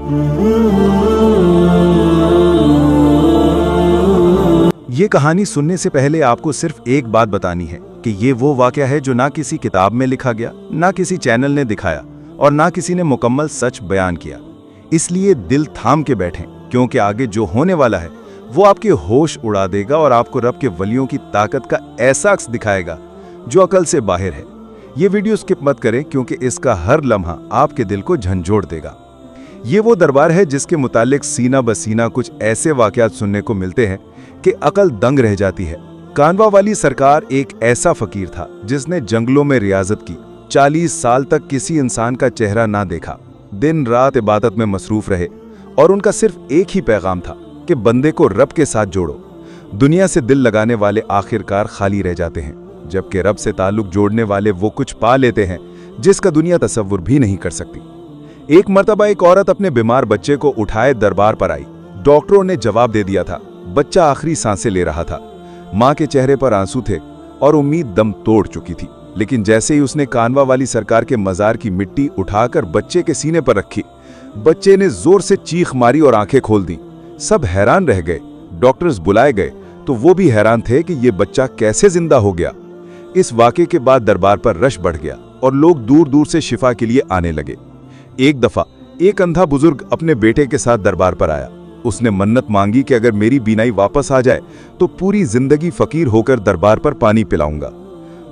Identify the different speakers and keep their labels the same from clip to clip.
Speaker 1: ये कहानी सुनने से पहले आपको सिर्फ एक बात बतानी है कि ये वो वाकया है जो ना किसी किताब में लिखा गया, ना किसी चैनल ने दिखाया और ना किसी ने मुकम्मल सच बयान किया। इसलिए दिल थाम के बैठें, क्योंकि आगे जो होने वाला है वो आपके होश उड़ा देगा और आपको रब के वलियों की ताकत का ऐसा अक्स दिखाएगा जो अकल से बाहर है। ये वीडियो स्किप मत करें, क्योंकि इसका हर लम्हा आपके दिल को झंझोड़ देगा। ये वो दरबार है जिसके मुतालिक सीना बसीना कुछ ऐसे वाकयात सुनने को मिलते हैं कि अकल दंग रह जाती है। कानवा वाली सरकार एक ऐसा फकीर था जिसने जंगलों में रियाजत की, 40 साल तक किसी इंसान का चेहरा ना देखा, दिन रात इबादत में मसरूफ रहे और उनका सिर्फ एक ही पैगाम था कि बंदे को रब के साथ जोड़ो। दुनिया से दिल लगाने वाले आखिरकार खाली रह जाते हैं, जबकि रब से ताल्लुक जोड़ने वाले वो कुछ पा लेते हैं जिसका दुनिया तसव्वुर भी नहीं कर सकती। एक मर्तबा एक औरत अपने बीमार बच्चे को उठाए दरबार पर आई। डॉक्टरों ने जवाब दे दिया था। बच्चा आखिरी सांसें ले रहा था। मां के चेहरे पर आंसू थे और उम्मीद दम तोड़ चुकी थी। लेकिन जैसे ही उसने कानवा वाली सरकार के मजार की मिट्टी उठाकर बच्चे के सीने पर रखी, बच्चे ने जोर से चीख मारी और आंखें खोल दी। सब हैरान रह गए। डॉक्टर्स बुलाए गए तो वो भी हैरान थे कि ये बच्चा कैसे जिंदा हो गया। इस वाक़े के बाद दरबार पर रश बढ़ गया और लोग दूर दूर से शिफा के लिए आने लगे। एक दफा एक अंधा बुजुर्ग अपने बेटे के साथ दरबार पर आया। उसने मन्नत मांगी कि अगर मेरी बीनाई वापस आ जाए तो पूरी जिंदगी फकीर होकर दरबार पर पानी पिलाऊंगा।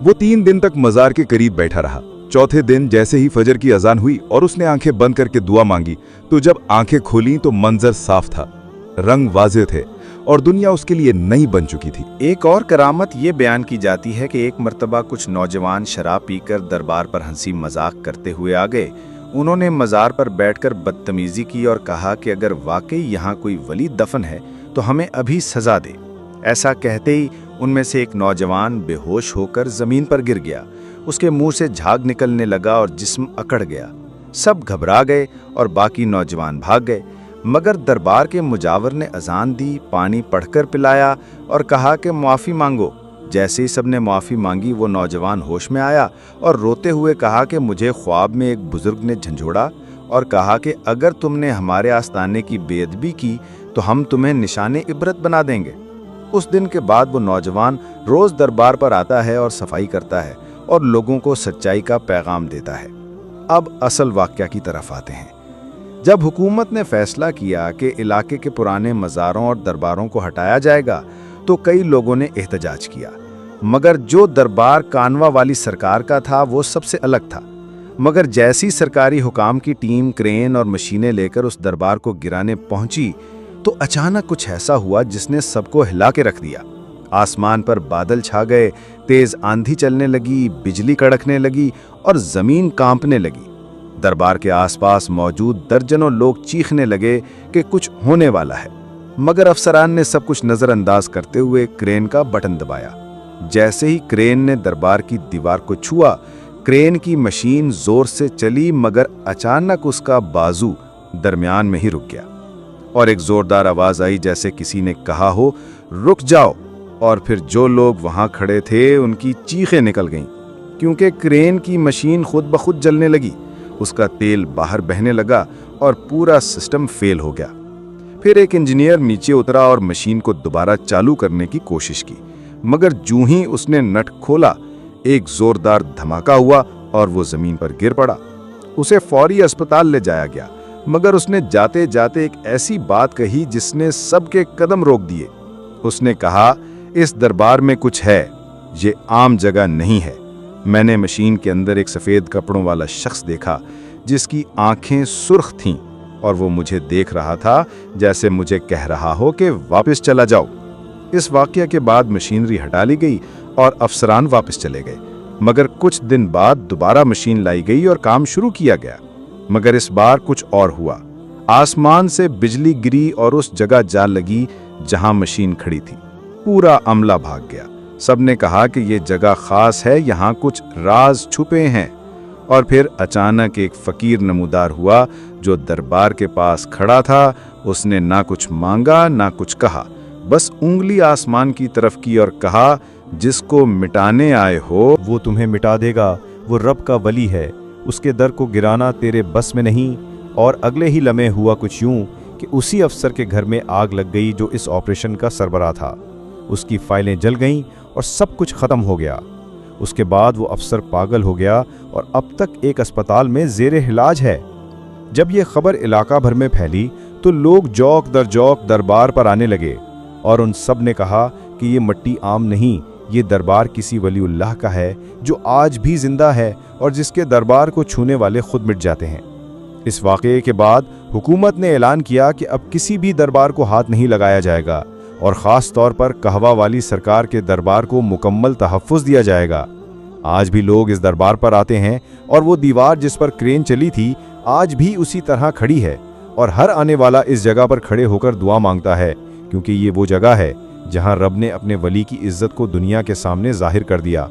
Speaker 1: वो 3 दिन तक मजार के करीब बैठा रहा। चौथे दिन जैसे ही फजर की अजान हुई और उसने आंखें बंद करके दुआ मांगी, तो जब आंखें खोली तो मंजर साफ था, रंग वाज़े थे और दुनिया उसके लिए नई बन चुकी थी।
Speaker 2: एक और करामत ये बयान की जाती है कि एक मर्तबा कुछ नौजवान शराब पीकर दरबार पर हंसी मजाक करते हुए आ गए। उन्होंने मजार पर बैठकर बदतमीजी की और कहा कि अगर वाकई यहाँ कोई वली दफन है तो हमें अभी सजा दे। ऐसा कहते ही उनमें से एक नौजवान बेहोश होकर जमीन पर गिर गया। उसके मुंह से झाग निकलने लगा और जिस्म अकड़ गया। सब घबरा गए और बाकी नौजवान भाग गए, मगर दरबार के मुजावर ने अजान दी, पानी पढ़कर पिलाया और कहा कि माफ़ी मांगो। जैसे ही सबने माफ़ी मांगी, वो नौजवान होश में आया और रोते हुए कहा कि मुझे ख्वाब में एक बुजुर्ग ने झंझोड़ा और कहा कि अगर तुमने हमारे आस्ताने की बेअदबी की तो हम तुम्हें निशाने इबरत बना देंगे। उस दिन के बाद वो नौजवान रोज़ दरबार पर आता है और सफाई करता है और लोगों को सच्चाई का पैगाम देता है। अब असल वाक़या की तरफ आते हैं। जब हुकूमत ने फैसला किया कि इलाके के पुराने मज़ारों और दरबारों को हटाया जाएगा, तो कई लोगों ने एहतजाज किया, मगर जो दरबार कानवा वाली सरकार का था वो सबसे अलग था। मगर जैसी सरकारी हुकाम की टीम क्रेन और मशीनें लेकर उस दरबार को गिराने पहुंची, तो अचानक कुछ ऐसा हुआ जिसने सबको हिला के रख दिया। आसमान पर बादल छा गए, तेज आंधी चलने लगी, बिजली कड़कने लगी और जमीन कांपने लगी। दरबार के आसपास मौजूद दर्जनों लोग चीखने लगे कि कुछ होने वाला है, मगर अफसरान ने सब कुछ नजरअंदाज करते हुए क्रेन का बटन दबाया। जैसे ही क्रेन ने दरबार की दीवार को छुआ, क्रेन की मशीन जोर से चली, मगर अचानक उसका बाजू दरमियान में ही रुक गया और एक जोरदार आवाज आई, जैसे किसी ने कहा हो रुक जाओ। और फिर जो लोग वहां खड़े थे उनकी चीखें निकल गईं, क्योंकि क्रेन की मशीन खुद ब खुद जलने लगी। उसका तेल बाहर बहने लगा और पूरा सिस्टम फेल हो गया। फिर एक इंजीनियर नीचे उतरा और मशीन को दोबारा चालू करने की कोशिश की, मगर जूं ही उसने नट खोला, एक जोरदार धमाका हुआ और वो जमीन पर गिर पड़ा। उसे फौरी अस्पताल ले जाया गया, मगर उसने जाते जाते एक ऐसी बात कही जिसने सबके कदम रोक दिए। उसने कहा, इस दरबार में कुछ है, ये आम जगह नहीं है। मैंने मशीन के अंदर एक सफ़ेद कपड़ों वाला शख्स देखा जिसकी आंखें सुर्ख थीं और वो मुझे देख रहा था जैसे मुझे कह रहा हो कि वापस चला जाओ। इस वाक़ये के बाद मशीनरी हटा ली गई और अफसरान वापस चले गए, मगर कुछ दिन बाद दोबारा मशीन लाई गई और काम शुरू किया गया। मगर इस बार कुछ और हुआ। आसमान से बिजली गिरी और उस जगह जा लगी जहां मशीन खड़ी थी। पूरा अमला भाग गया। सबने कहा कि ये जगह खास है, यहाँ कुछ राज छुपे हैं। और फिर अचानक एक फकीर नमूदार हुआ जो दरबार के पास खड़ा था। उसने ना कुछ मांगा ना कुछ कहा, बस उंगली आसमान की तरफ की और कहा, जिसको मिटाने आए हो
Speaker 3: वो तुम्हें मिटा देगा। वो रब का वली है, उसके दर को गिराना तेरे बस में नहीं और अगले ही लम्हे हुआ कुछ यूं कि उसी अफसर के घर में आग लग गई जो इस ऑपरेशन का सरबराह था। उसकी फाइलें जल गईं और सब कुछ ख़त्म हो गया। उसके बाद वो अफसर पागल हो गया और अब तक एक अस्पताल में ज़ेरे इलाज है। जब ये खबर इलाका भर में फैली तो लोग जौक दर जौक दरबार पर आने लगे और उन सब ने कहा कि ये मट्टी आम नहीं, ये दरबार किसी वलीउल्लाह का है जो आज भी जिंदा है और जिसके दरबार को छूने वाले खुद मिट जाते हैं। इस वाक़ये के बाद हुकूमत ने ऐलान किया कि अब किसी भी दरबार को हाथ नहीं लगाया जाएगा और ख़ास तौर पर कहवा वाली सरकार के दरबार को मुकम्मल तहफ़्फ़ुज़ दिया जाएगा। आज भी लोग इस दरबार पर आते हैं और वो दीवार जिस पर क्रेन चली थी आज भी उसी तरह खड़ी है और हर आने वाला इस जगह पर खड़े होकर दुआ मांगता है, क्योंकि ये वो जगह है जहां रब ने अपने वली की इज्जत को दुनिया के सामने जाहिर कर दिया।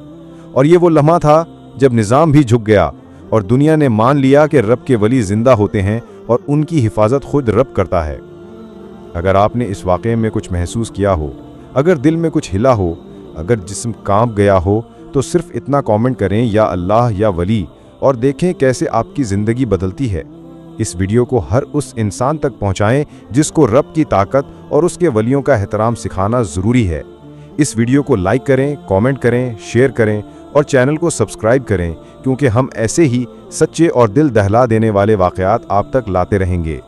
Speaker 3: और ये वो लम्हा था जब निज़ाम भी झुक गया और दुनिया ने मान लिया कि रब के वली जिंदा होते हैं और उनकी हिफाजत खुद रब करता है। अगर आपने इस वाक़े में कुछ महसूस किया हो, अगर दिल में कुछ हिला हो, अगर जिस्म कांप गया हो, तो सिर्फ इतना कमेंट करें या अल्लाह या वली और देखें कैसे आपकी ज़िंदगी बदलती है। इस वीडियो को हर उस इंसान तक पहुंचाएं जिसको रब की ताकत और उसके वलियों का एहतराम सिखाना ज़रूरी है। इस वीडियो को लाइक करें, कमेंट करें, शेयर करें और चैनल को सब्सक्राइब करें, क्योंकि हम ऐसे ही सच्चे और दिल दहला देने वाले वाक़यात आप तक लाते रहेंगे।